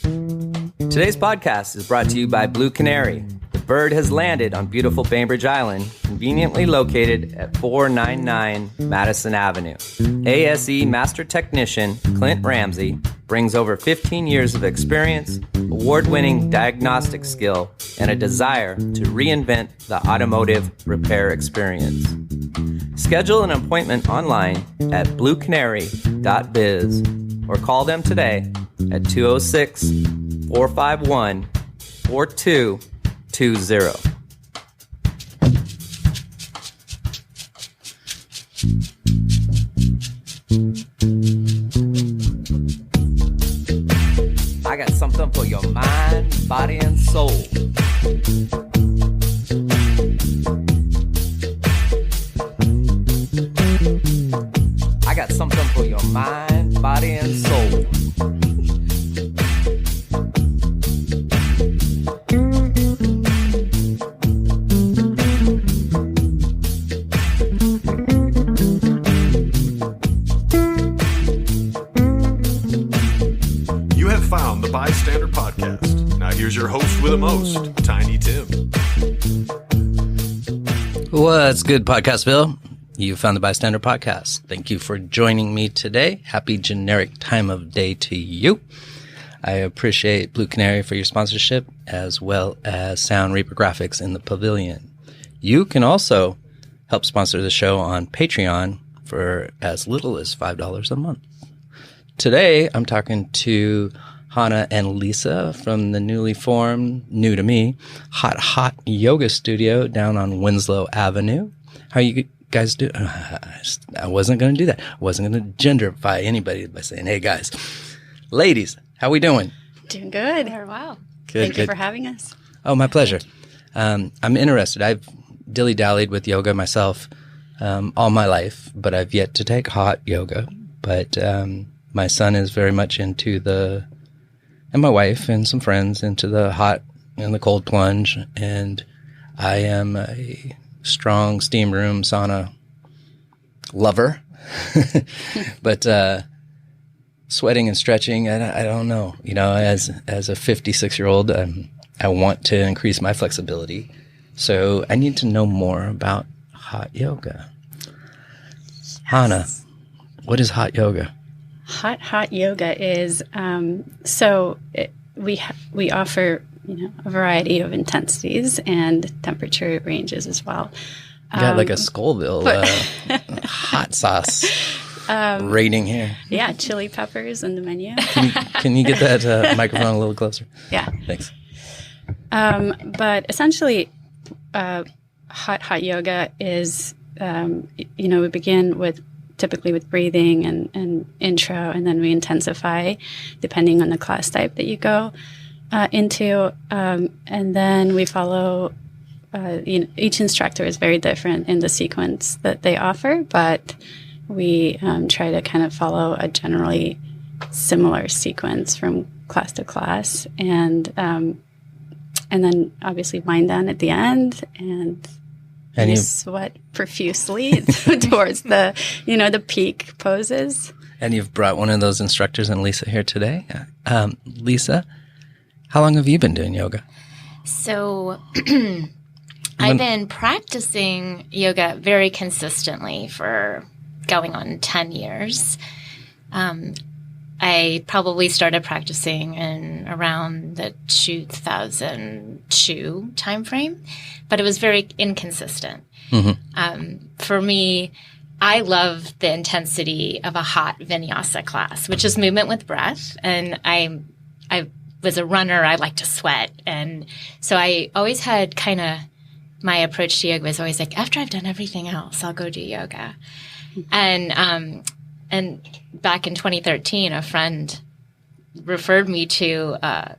Today's podcast is brought to you by Blue Canary. The bird has landed on beautiful Bainbridge Island, conveniently located at 499 Madison Avenue. ASE Master Technician Clint Ramsey brings over 15 years of experience, award-winning diagnostic skill, and a desire to reinvent the automotive repair experience. Schedule an appointment online at bluecanary.biz or call them today at 206-451-4220. I got something for your mind, body, and soul. I got something for your mind, body, and soul. You have found the B.I.STANDER Podcast. Now here's your host with the most, Tiny Tim. What's good, Podcastville? You found the B.I.STANDER Podcast. Thank you for joining me today. Happy generic time of day to you. I appreciate Blue Canary for your sponsorship, as well as Sound Reprographics in the Pavilion. You can also help sponsor the show on Patreon for as little as $5 a month. Today, I'm talking to Hana and Lisa from the newly formed, new to me, Hot Yoga Studio down on Winslow Avenue. How you guys do? I wasn't going to do that. I wasn't going to genderify anybody by saying, hey, guys. Ladies, how we doing? Doing good. Wow. Good. Thank you for having us. Oh, my pleasure. I'm interested. I've dilly-dallied with yoga myself all my life, but I've yet to take hot yoga. But my son is very much into and my wife and some friends into the hot and the cold plunge. And I am a strong steam room sauna lover. But sweating and stretching, I don't know. You know, as a 56-year-old, I want to increase my flexibility. So I need to know more about hot yoga. Yes. Hana, what is hot yoga? Hot yoga is we offer a variety of intensities and temperature ranges as well. You got like a Scoville hot sauce rating here. Yeah, chili peppers in the menu. Can you get that microphone a little closer? Yeah. Thanks. But essentially, hot yoga is, we begin typically with breathing and intro, and then we intensify depending on the class type that you go into. And then we follow, each instructor is very different in the sequence that they offer, but we try to kind of follow a generally similar sequence from class to class. And then obviously wind down at the end and you sweat profusely towards the peak poses. And you've brought one of those instructors and Lisa here today. Lisa, how long have you been doing yoga? So I've been practicing yoga very consistently for going on 10 years. I probably started practicing in around the 2002 timeframe, but it was very inconsistent. Mm-hmm. For me, I love the intensity of a hot vinyasa class, which is movement with breath. And I was a runner. I like to sweat. And so I always had kind of my approach to yoga was always like, after I've done everything else, I'll go do yoga. And back in 2013, a friend referred me to a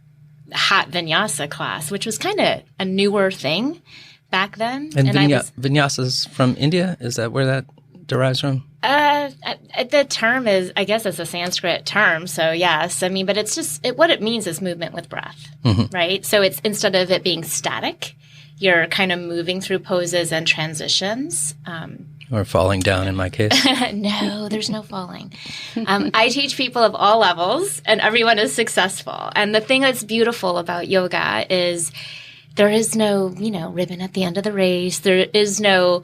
hot vinyasa class, which was kind of a newer thing back then. And vinyasas from India? Is that where that derives from? The term is, I guess it's a Sanskrit term. So yes, I mean, but it's just, what it means is movement with breath, mm-hmm. right? So it's, instead of it being static, you're kind of moving through poses and transitions. Or falling down in my case. No, there's no falling. I teach people of all levels, and everyone is successful. And the thing that's beautiful about yoga is there is no, ribbon at the end of the race. There is no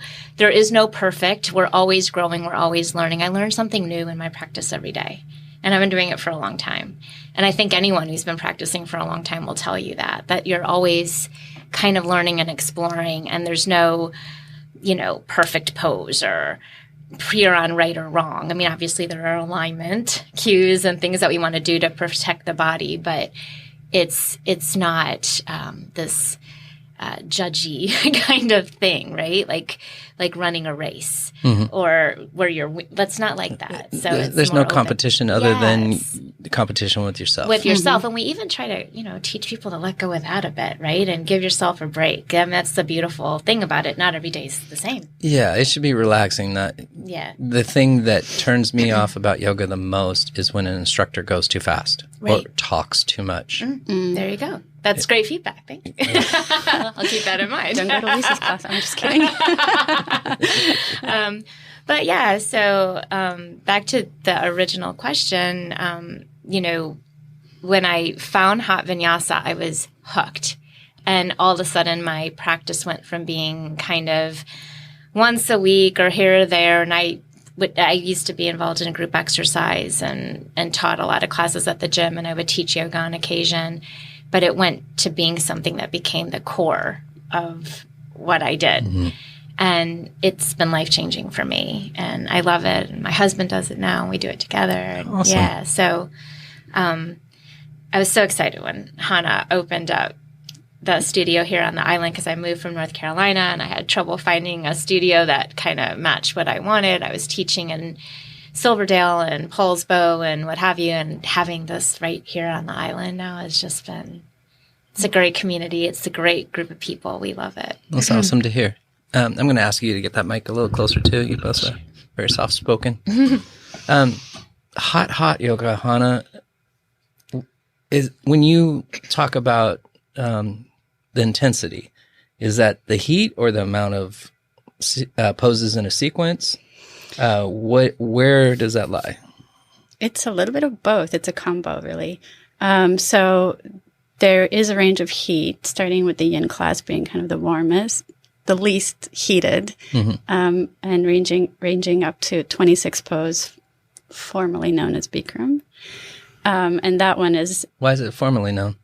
perfect. We're always growing. We're always learning. I learn something new in my practice every day. And I've been doing it for a long time. And I think anyone who's been practicing for a long time will tell you that you're always kind of learning and exploring. And there's no, perfect pose or you're on right or wrong. I mean, obviously there are alignment cues and things that we want to do to protect the body, but it's not this judgy kind of thing, right? Like running a race or where that's not like that. So there's no competition other than the competition with yourself. With yourself. And we even try to, teach people to let go of that a bit, right? And give yourself a break. I mean, that's the beautiful thing about it. Not every day is the same. Yeah, it should be relaxing. The thing that turns me off about yoga the most is when an instructor goes too fast or talks too much. There you go. That's great feedback. Thank you. I'll keep that in mind. Don't go to Lisa's class. I'm just kidding. But yeah, so back to the original question, when I found hot vinyasa, I was hooked. And all of a sudden, my practice went from being kind of once a week or here or there. And I used to be involved in group exercise and taught a lot of classes at the gym, and I would teach yoga on occasion. But it went to being something that became the core of what I did. And it's been life-changing for me. And I love it. And my husband does it now, and we do it together. And awesome. Yeah, so I was so excited when Hana opened up the studio here on the island because I moved from North Carolina, and I had trouble finding a studio that kind of matched what I wanted. I was teaching in Silverdale and Paulsbo and what have you, and having this right here on the island now has just been, it's a great community. It's a great group of people. We love it. That's awesome to hear. I'm going to ask you to get that mic a little closer too. You both are very soft-spoken. Hot yoga, Hana, is when you talk about the intensity, is that the heat or the amount of poses in a sequence? Where does that lie? It's a little bit of both. It's a combo, really. So there is a range of heat, starting with the yin class being kind of the warmest, the least heated, and ranging up to 26 pose, formerly known as Bikram. And that one is... Why is it formerly known?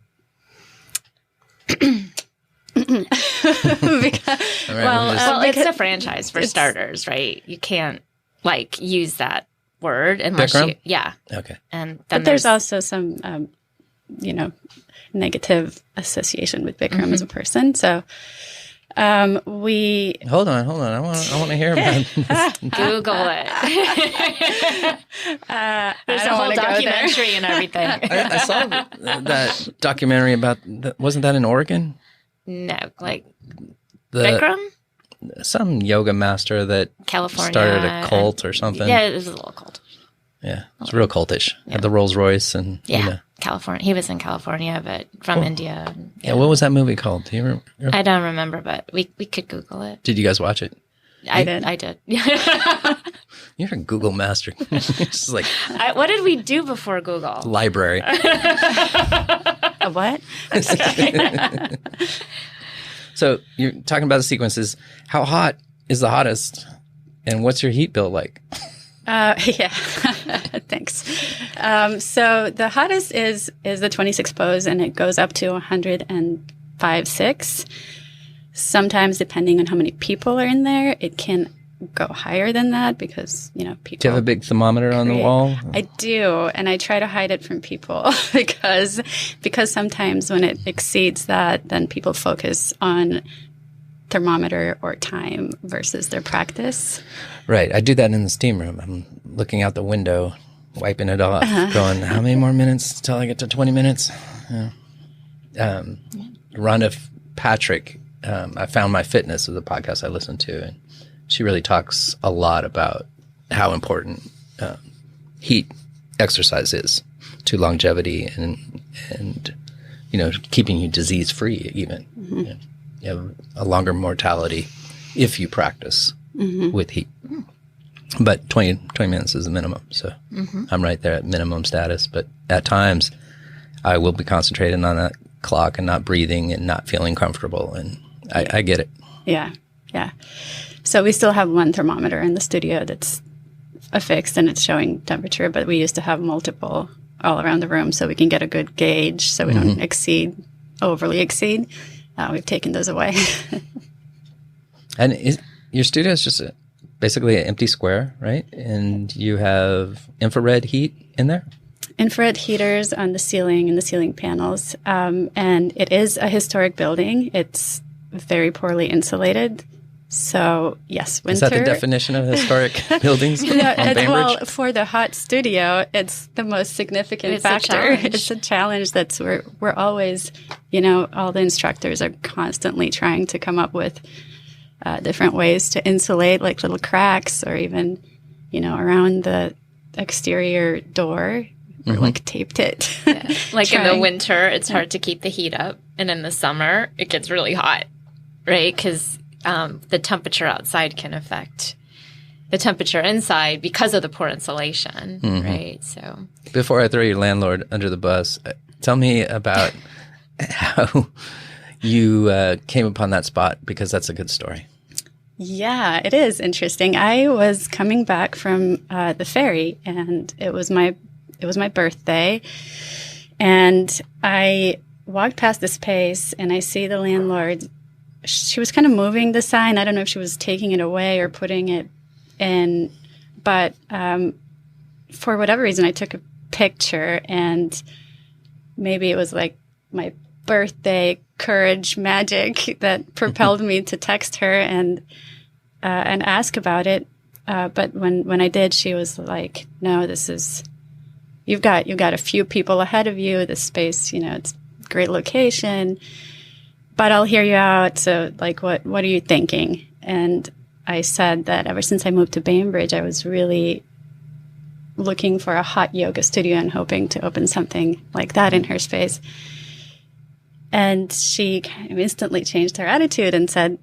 It's a franchise for starters, right? You can't use that word unless Bikram? you, yeah. Okay. And then there's also some, negative association with Bikram as a person. So we hold on. I want to hear about this. Google it. There's a whole documentary and everything. I saw that documentary about. Wasn't that in Oregon? No, Bikram. Some yoga master that California started a cult or something. Yeah, it was a little cult. Yeah, it's real cultish. Yeah. Had the Rolls Royce and California. He was in California, but from India. Yeah, what was that movie called? Do you remember? I don't remember, but we could Google it. Did you guys watch it? I did. You're a Google master. It's like what did we do before Google? Library. A what? So you're talking about the sequences. How hot is the hottest, and what's your heat bill like? Thanks. So the hottest is the 26 pose, and it goes up to 105.6. Sometimes, depending on how many people are in there, it can go higher than that because, people... Do you have a big thermometer on the wall? I do, and I try to hide it from people because sometimes when it exceeds that, then people focus on thermometer or time versus their practice. Right. I do that in the steam room. I'm looking out the window, wiping it off, going, how many more minutes till I get to 20 minutes? Rhonda Patrick, I Found My Fitness is a podcast I listen to, and she really talks a lot about how important heat exercise is to longevity and keeping you disease free even. You have a longer mortality if you practice with heat. But 20 minutes is the minimum. So I'm right there at minimum status. But at times, I will be concentrating on that clock and not breathing and not feeling comfortable. And I get it. Yeah. So we still have one thermometer in the studio that's affixed and it's showing temperature, but we used to have multiple all around the room so we can get a good gauge so we don't overly exceed. We've taken those away. And your studio is just basically an empty square, right? And you have infrared heat in there? Infrared heaters on the ceiling and the ceiling panels. And it is a historic building. It's very poorly insulated. So, yes, winter. Is that the definition of historic buildings on Bainbridge? Well, for the hot studio, it's the most significant factor. It's a challenge that's we're always, all the instructors are constantly trying to come up with different ways to insulate, like little cracks or even, around the exterior door. Or like taped it. Yeah. Like in the winter, it's hard to keep the heat up. And in the summer, it gets really hot, right? Because the temperature outside can affect the temperature inside because of the poor insulation, right? So before I throw your landlord under the bus, tell me about how you came upon that spot, because that's a good story. Yeah, it is interesting. I was coming back from the ferry, and it was my birthday, and I walked past this space, and I see the landlord. She was kind of moving the sign. I don't know if she was taking it away or putting it in, but for whatever reason, I took a picture, and maybe it was like my birthday courage magic that propelled me to text her and ask about it. But when I did, she was like, "No, this is you've got a few people ahead of you. This space, it's a great location." But I'll hear you out. So, like, what are you thinking? And I said that ever since I moved to Bainbridge, I was really looking for a hot yoga studio and hoping to open something like that in her space. And she kind of instantly changed her attitude and said,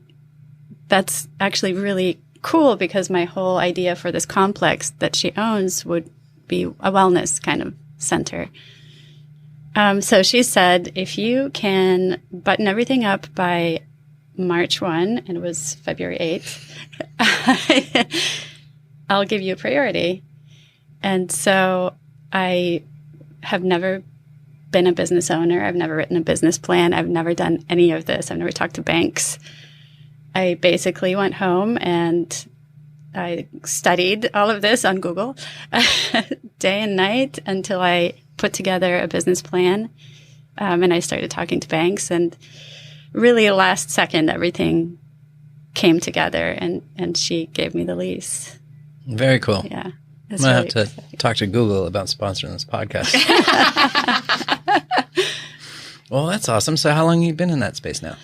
that's actually really cool, because my whole idea for this complex that she owns would be a wellness kind of center. So she said, if you can button everything up by March 1, and it was February 8th, I'll give you a priority. And so I have never been a business owner. I've never written a business plan. I've never done any of this. I've never talked to banks. I basically went home and I studied all of this on Google day and night until I put together a business plan. And I started talking to banks, and really last second, everything came together, and she gave me the lease. Very cool. Yeah. I'm going to have to talk to Google about sponsoring this podcast. Well, that's awesome. So how long have you been in that space now?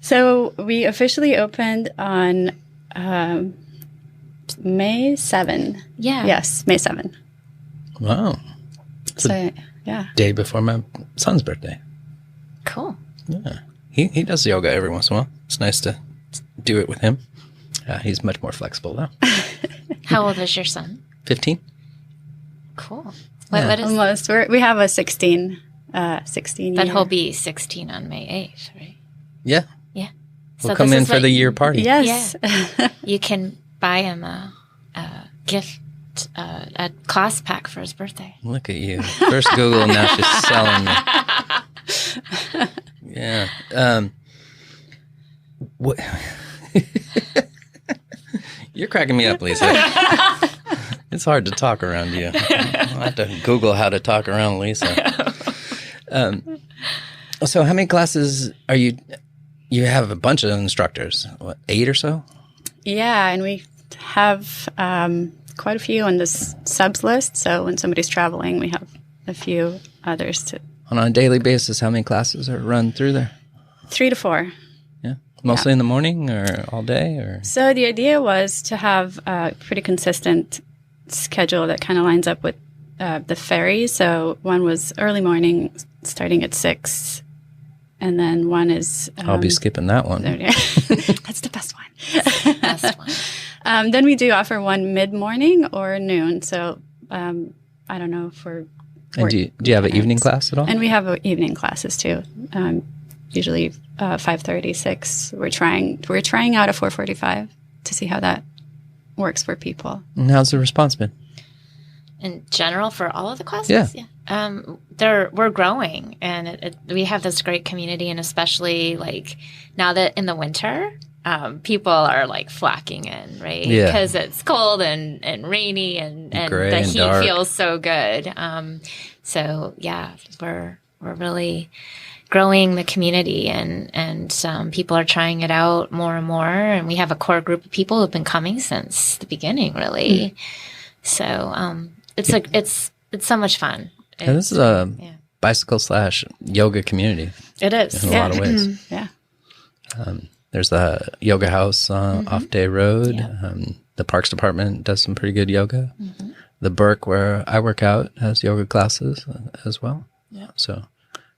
So we officially opened on May 7. Yeah. Yes, May 7. Wow. So, yeah. Day before my son's birthday. Cool. Yeah. He does yoga every once in a while. It's nice to do it with him. He's much more flexible, though. How old is your son? 15. Cool. What is almost? We have a 16 16 But year. he'll be 16 on May 8th, right? Yeah. Yeah. We'll come in for the year party. Yes. Yeah. You can buy him a gift, a class pack for his birthday. Look at you. First Google, now she's selling me. Yeah. What? You're cracking me up, Lisa. It's hard to talk around you. I'll have to Google how to talk around Lisa. So how many classes are you have a bunch of instructors, what, 8 or so? Yeah, and we have quite a few on this subs list. So when somebody's traveling, we have a few others to. On a daily basis, how many classes are run through there? 3 to 4. Yeah. Mostly in the morning or all day? Or So the idea was to have a pretty consistent schedule that kind of lines up with the ferry. So one was early morning, starting at 6, and then one is I'll be skipping that one. That's the best one. Best one. Then we do offer one mid-morning or noon. So I don't know for. And do you have an evening class at all? And we have evening classes too. Usually 5:30, 6. We're trying out a 4:45 to see how that works for people. And how's the response been? In general, for all of the classes? Yeah. We're growing, and we have this great community, and especially like now that in the winter, people are like flocking in, right? Yeah. Because it's cold and rainy, and Gray the and heat dark. feels so good. So yeah, we're really growing the community, and people are trying it out more and more, and we have a core group of people who've been coming since the beginning, really. So it's so much fun. And this is a bicycle/yoga community. It is in a lot of ways. Yeah. There's the yoga house off Day Road. Yeah. The Parks Department does some pretty good yoga. The Burke, where I work out, has yoga classes as well. Yeah. So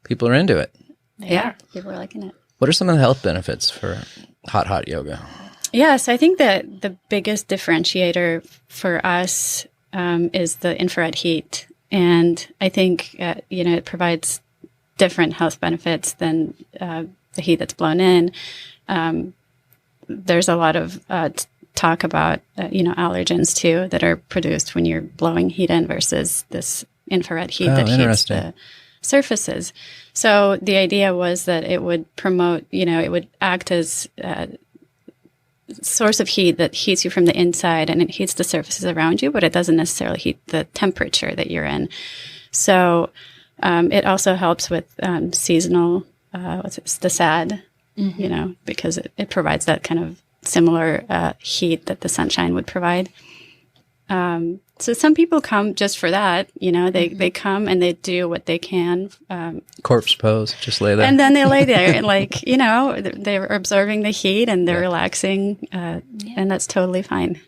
people are into it. Yeah. People are liking it. What are some of the health benefits for hot yoga? Yes, I think that the biggest differentiator for us is the infrared heat. And I think, it provides different health benefits than the heat that's blown in. There's a lot of talk about, allergens too that are produced when you're blowing heat in versus this infrared heat that heats the surfaces. So the idea was that it would promote, it would act as a source of heat that heats you from the inside, and it heats the surfaces around you, but it doesn't necessarily heat the temperature that you're in. So it also helps with seasonal, the SAD, because it provides that kind of similar heat that the sunshine would provide. So some people come just for that, they come and they do what they can. Corpse pose, just lay there. And then they lay there and they're absorbing the heat and they're relaxing, and that's totally fine.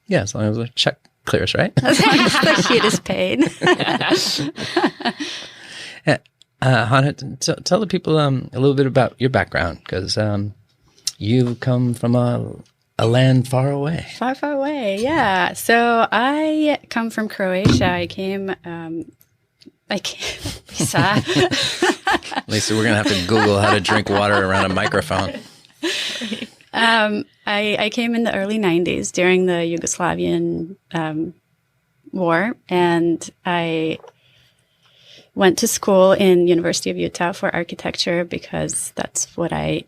Yeah, as long as the check clears, right? As long as the heat is paid. Hana, tell the people a little bit about your background, because you come from a land far away. Far, far away, yeah. So I come from Croatia. I came Lisa. Lisa, we're going to have to Google how to drink water around a microphone. I came in the early 90s during the Yugoslavian war, and I went to school in University of Utah for architecture because that's what I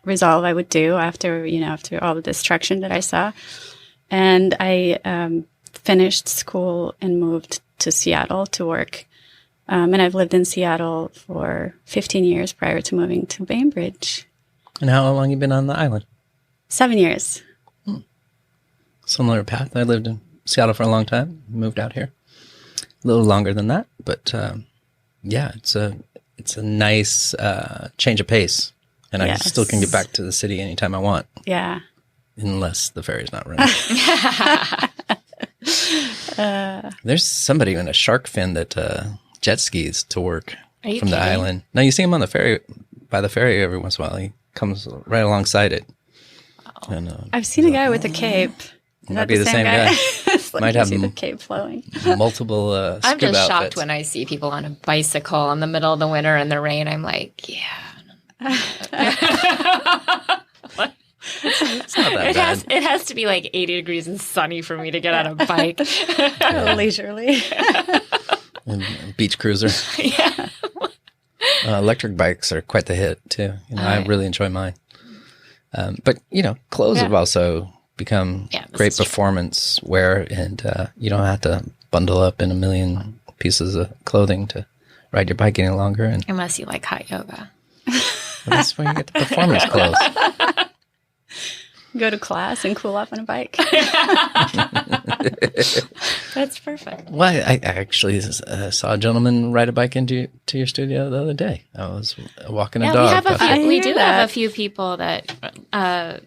resolve I would do after all the destruction that I saw. And I finished school and moved to Seattle to work. And I've lived in Seattle for 15 years prior to moving to Bainbridge. And how long have you been on the island? 7 years. Similar path. I lived in Seattle for a long time, moved out here. A little longer than that, but it's a nice change of pace. And I still can get back to the city anytime I want. Yeah. Unless the ferry's not running. There's somebody in a shark fin that jet skis to work from the island. No, you see him on the ferry, by the ferry every once in a while. He comes right alongside it. Oh. And, I've seen a guy with a cape. Might be the same guy. Might have the cape flowing. Multiple I'm just outfits. shocked when I see people on a bicycle in the middle of the winter in the rain. I'm like, yeah. It's not that bad. It has to be like 80 degrees and sunny for me to get on a bike. Leisurely. Beach cruiser. Yeah. Electric bikes are quite the hit too. I really enjoy mine. But clothes have also become great performance wear, and you don't have to bundle up in a million pieces of clothing to ride your bike any longer. And unless you like hot yoga. That's where you get the performance clothes. Go to class and cool off on a bike. That's perfect. Well, I actually saw a gentleman ride a bike into your studio the other day. I was walking a dog. We do have a few people that I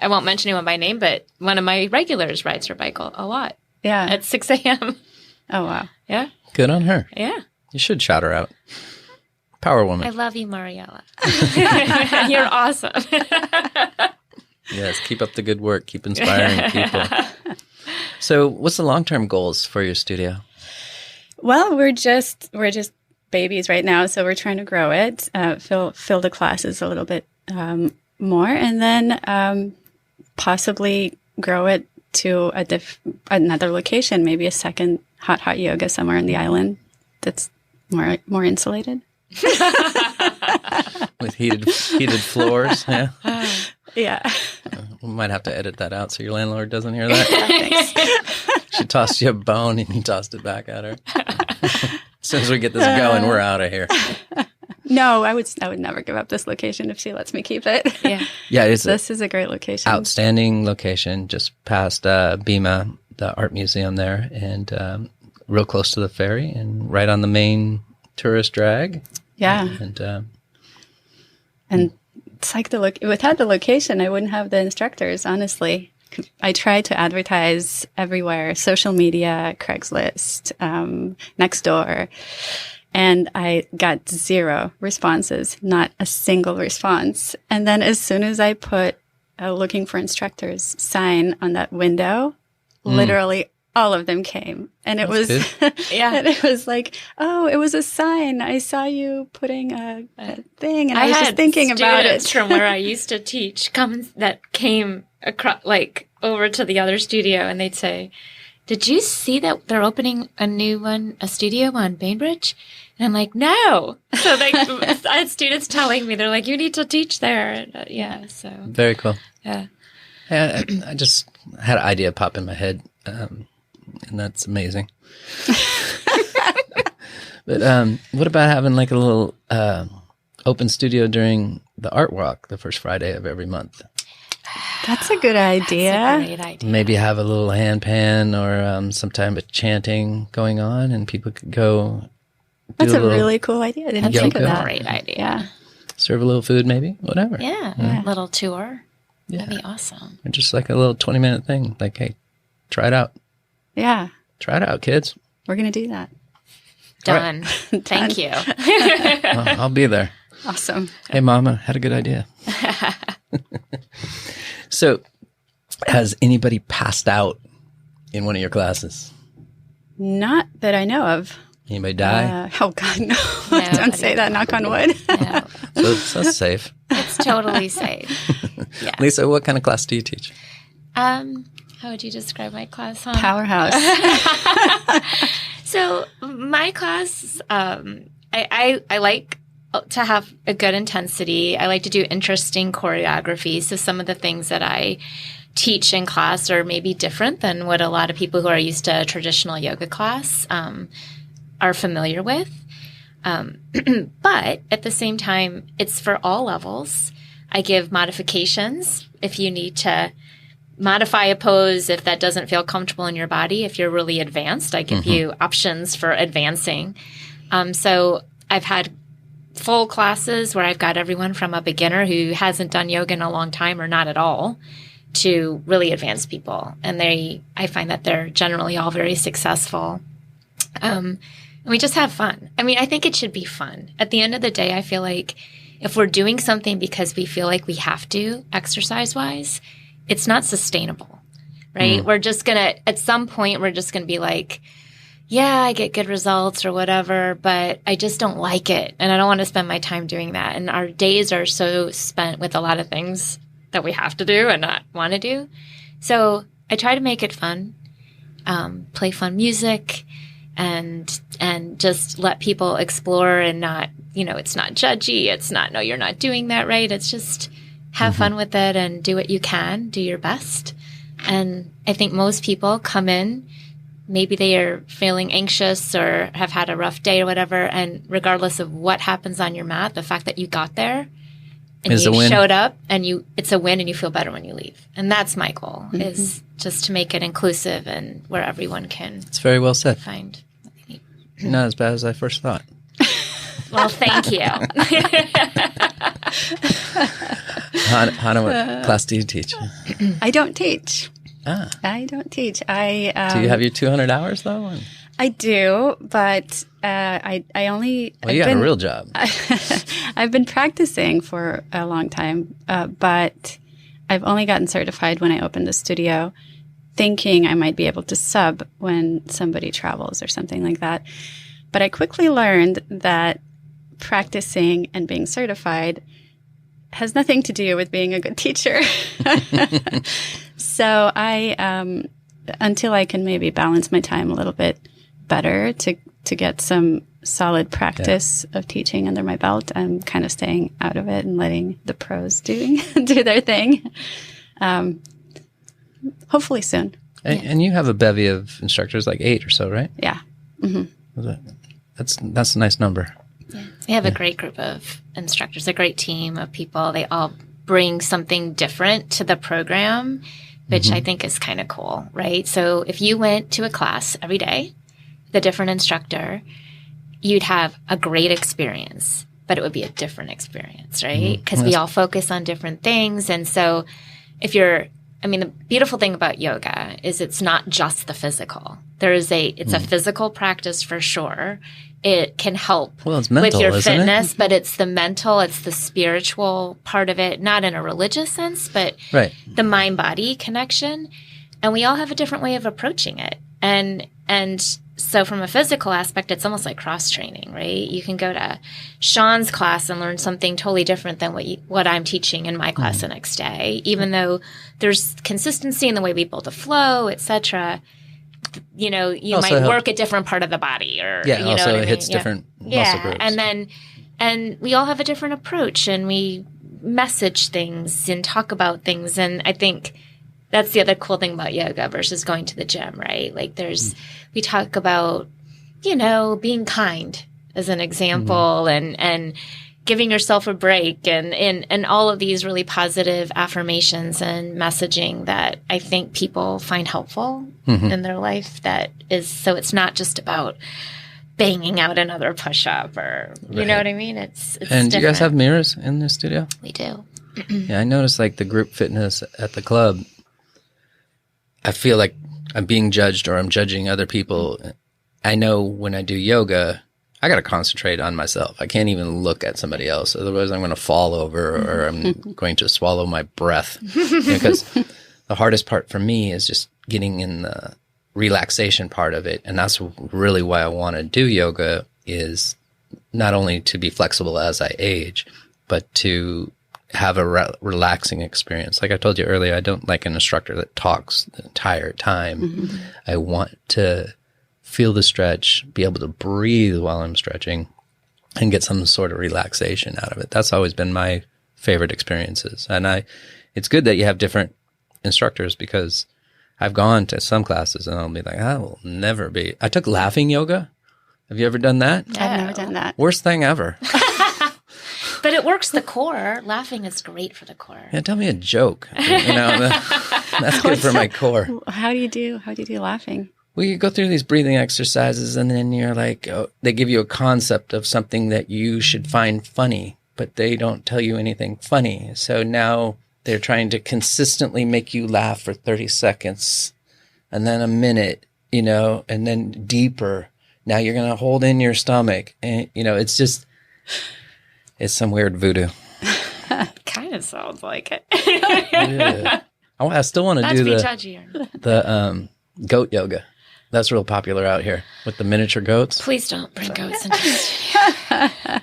won't mention anyone by name, but one of my regulars rides her bike a lot. Yeah. At 6 a.m. Oh, wow. Yeah. Good on her. Yeah. You should shout her out. Power woman. I love you, Mariella. You're awesome. Yes, keep up the good work. Keep inspiring people. So what's the long-term goals for your studio? Well, we're just babies right now, so we're trying to grow it, fill the classes a little bit more, and then possibly grow it to another location, maybe a second hot yoga somewhere on the island that's more insulated. With heated floors, yeah. Yeah. We might have to edit that out so your landlord doesn't hear that. Thanks. She tossed you a bone and you tossed it back at her. As soon as we get this going, we're out of here. No, I would never give up this location if she lets me keep it. Yeah. This is a great location. Outstanding location, just past BIMA, the art museum there, and real close to the ferry and right on the main tourist drag. Yeah. And it's like without the location, I wouldn't have the instructors, honestly. I try to advertise everywhere, social media, Craigslist, Nextdoor, and I got 0 responses, not a single response. And then as soon as I put a looking for instructors sign on that window, literally all of them came. And it was, and it was like, oh, it was a sign. I saw you putting a thing, and I was just thinking about it. From where I used to teach that came across, like, over to the other studio, and they'd say, "Did you see that they're opening a studio on Bainbridge?" And I'm like, "No." So I had students telling me, they're like, "You need to teach there." And, so very cool. Yeah. I just had an idea pop in my head. And that's amazing. But what about having like a little open studio during the art walk the first Friday of every month? That's a good idea. That's a great idea. Maybe have a little handpan or some type of chanting going on, and people could go. That's a really cool idea. I didn't think of that. Great idea. Yeah. Serve a little food, maybe, whatever. Yeah. A little tour. Yeah. That'd be awesome. Or just like a little 20-minute thing. Like, hey, try it out. Yeah. Try it out, kids. We're going to do that. Done. Right. Thank you. Well, I'll be there. Awesome. Hey, Mama, had a good idea. So, has anybody passed out in one of your classes? Not that I know of. Anybody die? Oh, God, no. Don't say that, knock on wood. No. So that's safe. It's totally safe. Yeah. Lisa, what kind of class do you teach? How would you describe my class? Powerhouse. So my class, I like to have a good intensity. I like to do interesting choreography. So some of the things that I teach in class are maybe different than what a lot of people who are used to a traditional yoga class are familiar with. But at the same time, it's for all levels. I give modifications if you need to modify a pose if that doesn't feel comfortable in your body. If you're really advanced, I give you options for advancing. So I've had full classes where I've got everyone from a beginner who hasn't done yoga in a long time or not at all to really advanced people. And I find that they're generally all very successful. And we just have fun. I mean, I think it should be fun. At the end of the day, I feel like if we're doing something because we feel like we have to, exercise-wise, it's not sustainable, right? We're just going to, at some point, we're just going to be like, yeah, I get good results or whatever, but I just don't like it. And I don't want to spend my time doing that. And our days are so spent with a lot of things that we have to do and not want to do. So I try to make it fun, play fun music, and just let people explore and not, it's not judgy. It's not, no, you're not doing that right. It's just have fun with it and do what you can, do your best. And I think most people come in, maybe they are feeling anxious or have had a rough day or whatever. And regardless of what happens on your mat, the fact that you got there and you showed up and it's a win and you feel better when you leave. And that's my goal, is just to make it inclusive and where everyone can. It's very well said. Find what they need. Not as bad as I first thought. Well, thank you. Hana, what class do you teach? I don't teach. Ah. I don't teach. Do you have your 200 hours, though? I do, but I only... Well, you got a real job. I've been practicing for a long time, but I've only gotten certified when I opened the studio, thinking I might be able to sub when somebody travels or something like that. But I quickly learned that practicing and being certified has nothing to do with being a good teacher. So I, until I can maybe balance my time a little bit better to get some solid practice of teaching under my belt, I'm kind of staying out of it and letting the pros do their thing. Hopefully soon. And you have a bevy of instructors, like 8 or so, right? Yeah. Mm-hmm. That's a nice number. Yeah. We have a great group of instructors, a great team of people. They all bring something different to the program, which I think is kind of cool, right? So if you went to a class every day, the different instructor, you'd have a great experience, but it would be a different experience, right? Because we all focus on different things. And so the beautiful thing about yoga is it's not just the physical. It's a physical practice for sure. It can help it's mental, with your fitness, it? But it's the mental, it's the spiritual part of it, not in a religious sense, but the mind-body connection. And we all have a different way of approaching it. And so from a physical aspect, it's almost like cross-training, right? You can go to Sean's class and learn something totally different than what I'm teaching in my class the next day, even though there's consistency in the way we build a flow, etc. You might work a different part of the body, or you know what I mean? Hits different muscle groups. And we all have a different approach, and we message things and talk about things. And I think that's the other cool thing about yoga versus going to the gym, right? Like we talk about, being kind as an example, and giving yourself a break, and all of these really positive affirmations and messaging that I think people find helpful in their life. So it's not just about banging out another push-up, or you know what I mean? It's and different. do you guys have mirrors in the studio? We do. Yeah, I noticed like the group fitness at the club, I feel like I'm being judged or I'm judging other people. I know when I do yoga, I got to concentrate on myself. I can't even look at somebody else. Otherwise, I'm going to fall over, or I'm going to swallow my breath. Because the hardest part for me is just getting in the relaxation part of it. And that's really why I want to do yoga, is not only to be flexible as I age, but to have a relaxing experience. Like I told you earlier, I don't like an instructor that talks the entire time. I want to feel the stretch, be able to breathe while I'm stretching, and get some sort of relaxation out of it. That's always been my favorite experiences. And it's good that you have different instructors, because I've gone to some classes and I'll be like, I will never be. I took laughing yoga. Have you ever done that? No. I've never done that. Worst thing ever. But it works the core. Laughing is great for the core. Yeah, tell me a joke. That's good for my core. How do you do laughing? Well, you go through these breathing exercises, and then you're like, they give you a concept of something that you should find funny, but they don't tell you anything funny. So now they're trying to consistently make you laugh for 30 seconds, and then a minute, and then deeper. Now you're going to hold in your stomach. And, it's some weird voodoo. Kind of sounds like it. Yeah. I still want to do the goat yoga. That's real popular out here with the miniature goats. Please don't bring goats into the studio.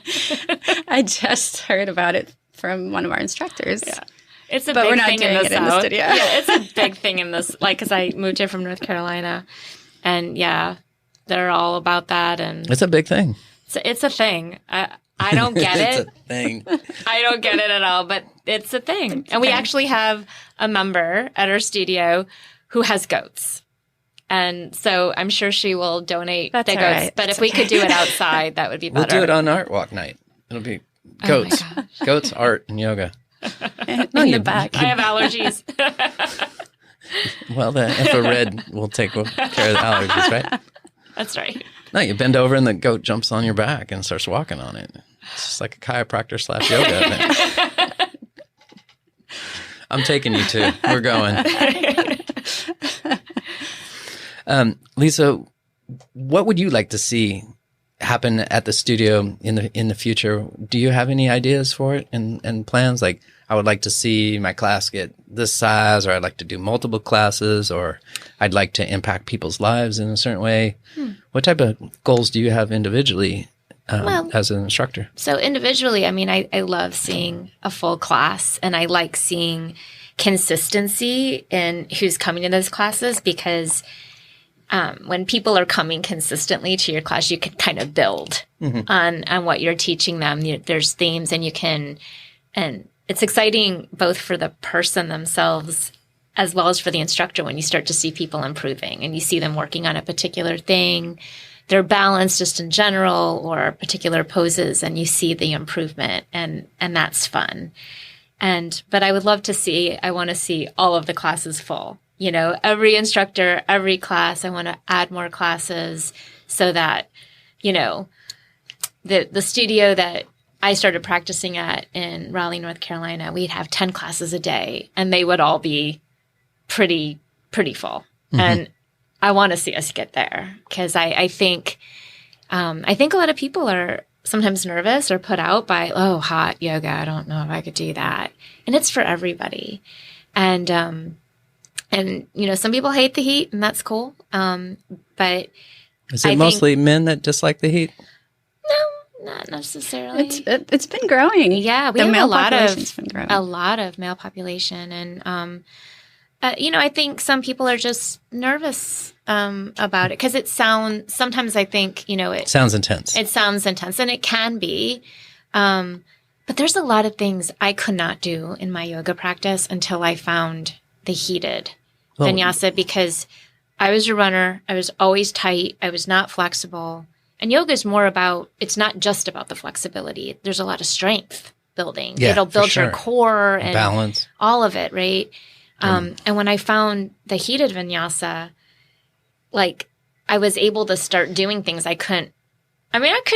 I just heard about it from one of our instructors. Yeah. It's a but big we're not thing doing in it in the studio. Yeah, it's a big thing in this, because I moved here from North Carolina, and they're all about that. And it's a big thing. It's a thing. I don't get it. It's a thing. I don't get it at all, but it's a thing. And we actually have a member at our studio who has goats. And so I'm sure she will donate the goats. Right. But if we could do it outside, that would be better. We'll do it on Art Walk night. It'll be goats. Oh my gosh. Goats, art, and yoga. In the back. I have allergies. Well, the infrared will take care of the allergies, right? That's right. No, you bend over and the goat jumps on your back and starts walking on it. It's just like a chiropractor / yoga event. I'm taking you to. We're going. Lisa, what would you like to see happen at the studio in the future, do you have any ideas for it and plans? Like, I would like to see my class get this size, or I'd like to do multiple classes, or I'd like to impact people's lives in a certain way. What type of goals do you have individually as an instructor? So individually, I mean, I love seeing a full class, and I like seeing consistency in who's coming to those classes, because when people are coming consistently to your class, you can kind of build on what you're teaching them. There's themes, and it's exciting both for the person themselves as well as for the instructor when you start to see people improving and you see them working on a particular thing, their balance just in general, or particular poses, and you see the improvement, and that's fun. But I would love to I want to see all of the classes full. You know, every instructor, every class, I want to add more classes so that, you know, the studio that I started practicing at in Raleigh, North Carolina, we'd have 10 classes a day, and they would all be pretty full. And I want to see us get there, because I think a lot of people are sometimes nervous or put out by, hot yoga, I don't know if I could do that. And it's for everybody. And you know, some people hate the heat, and that's cool. But is it mostly men that dislike the heat? No, not necessarily. It's been growing. Yeah, we the have male a lot of male population, and you know, I think some people are just nervous about it because sometimes I think, you know, it sounds intense. It sounds intense, and it can be. But there's a lot of things I could not do in my yoga practice until I found the heated vinyasa, because I was a runner. I was always tight. I was not flexible. And yoga is more about, it's not just about the flexibility. There's a lot of strength building. Yeah, it'll build your core and balance, all of it, right? And when I found the heated vinyasa, like, I was able to start doing things I couldn't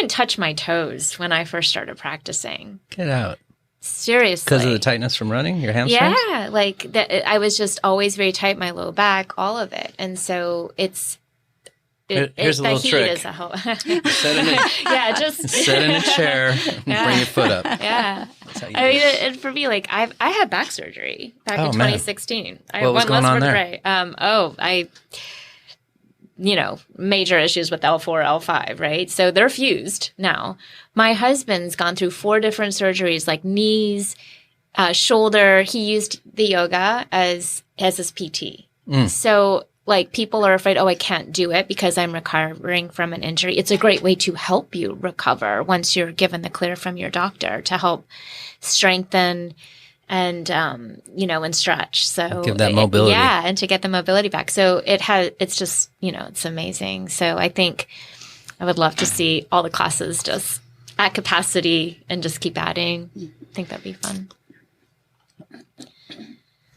touch my toes when I first started practicing. Get out. Seriously. Because of the tightness from running, your hamstrings? Yeah, like I was just always very tight, my low back, all of it. And so here's a little trick. Is a whole Sit in a chair, and bring your foot up. Yeah. I mean, and for me, like, I had back surgery back in 2016. What was going on there? You know, major issues with L4, L5, right? So they're fused now. My husband's gone through 4 different surgeries, like knees, shoulder. He used the yoga as his PT. So, like, people are afraid, I can't do it because I'm recovering from an injury. It's a great way to help you recover once you're given the clear from your doctor to help strengthen and, you know, and stretch. So give that mobility. And to get the mobility back. So it's just, you know, it's amazing. So I think I would love to see all the classes just at capacity and just keep adding. I think that'd be fun.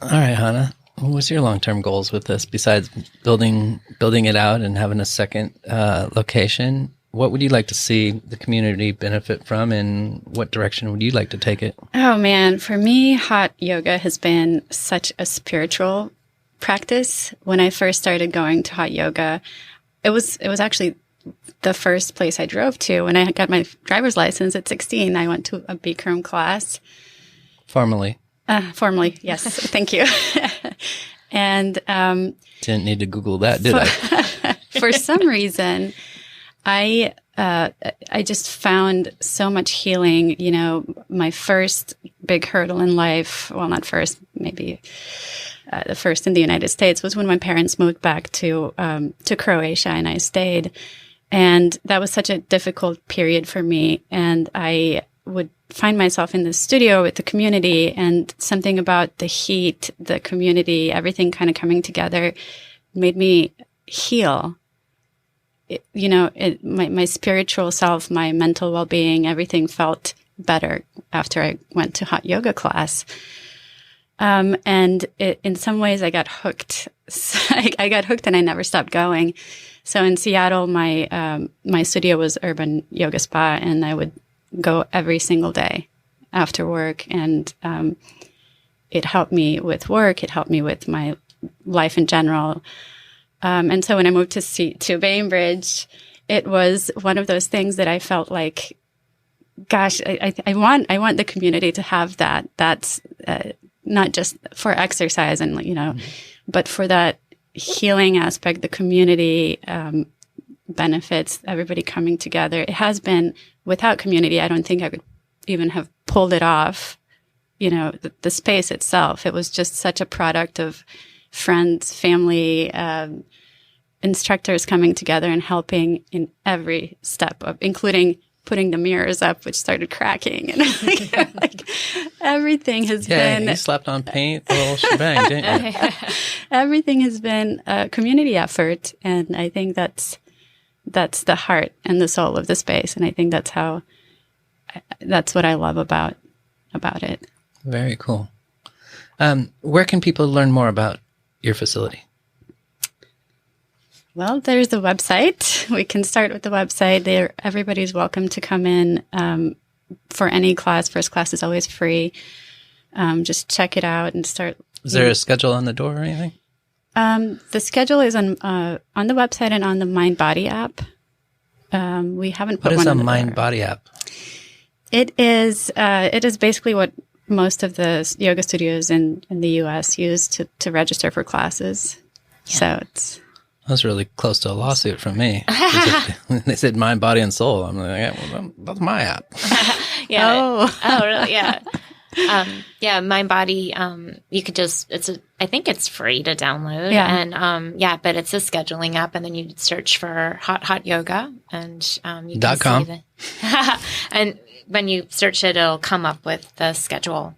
All right, Hana. What's your long-term goals with this besides building it out and having a second location? What would you like to see the community benefit from, and what direction would you like to take it? Oh, man. For me, hot yoga has been such a spiritual practice. When I first started going to hot yoga, it was actually the first place I drove to. When I got my driver's license at 16, I went to a Bikram class. Formally, yes. Thank you. And didn't need to Google that, did I? For some reason, I just found so much healing. You know, my first big hurdle in life, well, not first, maybe the first in the United States, was when my parents moved back to Croatia, and I stayed. And that was such a difficult period for me. And I would find myself in the studio with the community, and something about the heat, the community, everything kind of coming together made me heal. My spiritual self, my mental well-being, everything felt better after I went to hot yoga class. In some ways I got hooked. I got hooked and I never stopped going. So in Seattle, my studio was Urban Yoga Spa, and I would go every single day after work. And it helped me with work. It helped me with my life in general. And so when I moved to Bainbridge, it was one of those things that I felt like, gosh, I want the community to have that. That's not just for exercise and, but for that healing aspect, the community benefits, everybody coming together. It has been, without community, I don't think I could even have pulled it off. The space itself, it was just such a product of friends, family, instructors coming together and helping in every step of, including putting the mirrors up, which started cracking, and everything has been. You slapped on paint, the whole shebang, didn't you? Everything has been a community effort, and I think that's the heart and the soul of the space, and I think that's what I love about it. Very cool. Where can people learn more about your facility? Well, there's the website. We can start with the website. Everybody's welcome to come in for any class. First class is always free. Just check it out and start. Is there a schedule on the door or anything? The schedule is on the website and on the Mind Body app. We haven't put one on the door. What is a Mind Body app? It is basically what most of the yoga studios in the U.S. use to register for classes. Yeah. So it's. That was really close to a lawsuit from me. They said mind, body, and soul. I'm like, well, that's my app. Yeah. Oh, really? Yeah. Yeah, Mind Body. You could I think it's free to download. Yeah. And but it's a scheduling app, and then you search for hot yoga, and you can .com. see and when you search it, it'll come up with the schedule.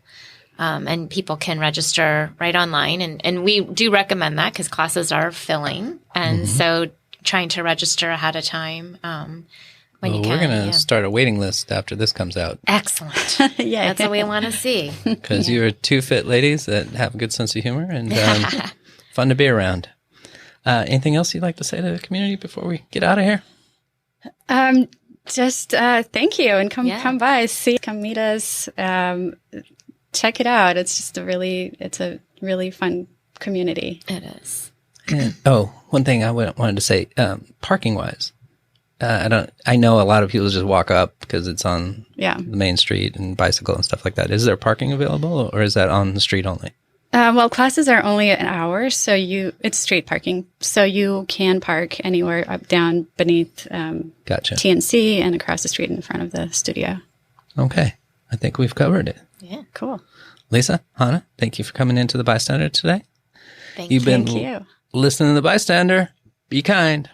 And people can register right online. And we do recommend that because classes are filling. And so trying to register ahead of time when you can. We're going to start a waiting list after this comes out. Excellent. Yeah. That's what we want to see. Because you're two fit ladies that have a good sense of humor and fun to be around. Anything else you'd like to say to the community before we get out of here? Just thank you, and come by, come meet us. Check it out. It's just a really fun community. It is. And, one thing I wanted to say, parking wise, I know a lot of people just walk up because it's on the main street and bicycle and stuff like that. Is there parking available, or is that on the street only? Well, classes are only an hour, so it's street parking. So you can park anywhere up, down, beneath Gotcha. TNC and across the street in front of the studio. Okay. I think we've covered it. Yeah. Cool. Lisa, Hana, thank you for coming into the Bystander today. Thank you. You've been listening to the Bystander. Be kind.